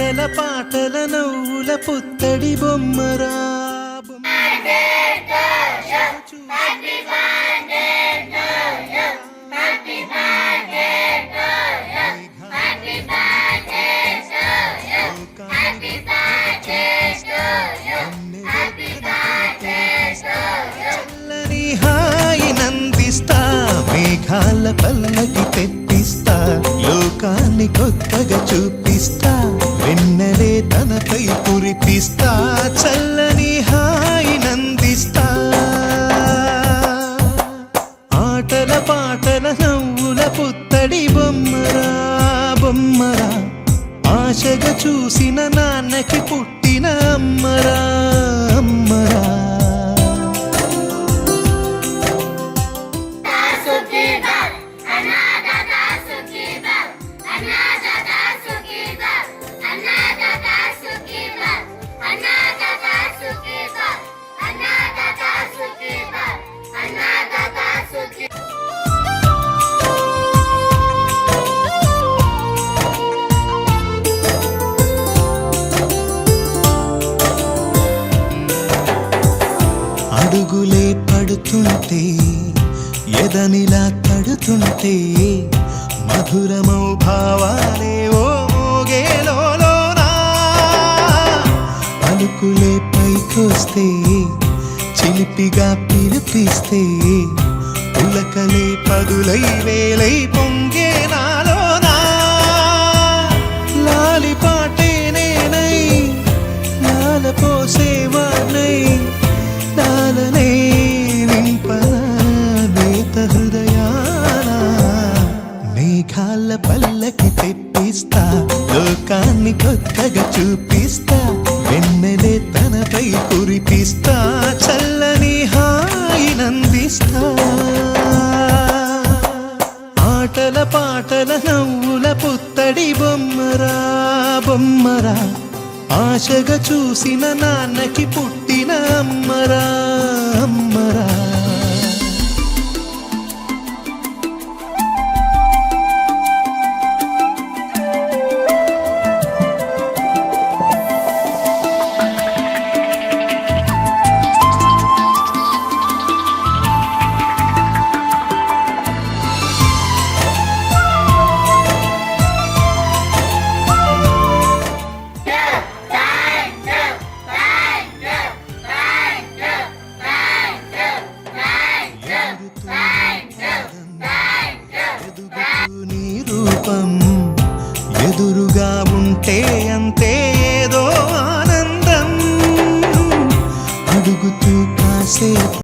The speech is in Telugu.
ఆటల పాటల నవ్వుల పుత్తడి బొమ్మరా చల్లని హాయి నందిస్తా మేఘాల పల్లకి తెప్పిస్తా లోకాన్ని కొత్తగా చూపిస్తా వెన్నెలే తనపై కురిపిస్తా చల్లని హాయి నందిస్తా ఆటల పాటల నవ్వుల పుత్తడి బొమ్మరా బొమ్మరా ఆశగా చూసిన నాన్నకి పుట్టిన అమ్మరా అమ్మరా అడుగులే పడుతుంటే ఎదనిలా తడుతుంటే మధురమౌ భావాలే ఓ మోగేలోనా పలుకులే పైకొస్తే చిలిపిగా పిలిపిస్తే పులకలే పదులై వేలై పొంగే నాలోనా లాలి పాటే నేనై లాల పోసేవాణ్ణై లాలనే నింపనా నేత హృదయానా మేఘాల పల్లకి తెప్పిస్తా లోకాన్ని కొత్తగా చూపిస్తా వెన్నెలే తనపై కురిపిస్తా చల్లని హాయి నందిస్తా ఆటల పాటల నవ్వుల పుత్తడి బొమ్మరా బొమ్మరా ఆశగా చూసిన నాన్నకి పుట్టిన అమ్మరా అమ్మరా నీ రూపం ఎదురుగా ఉంటే అంతే ఏదో ఆనందం అడుగుతూ కాసేపు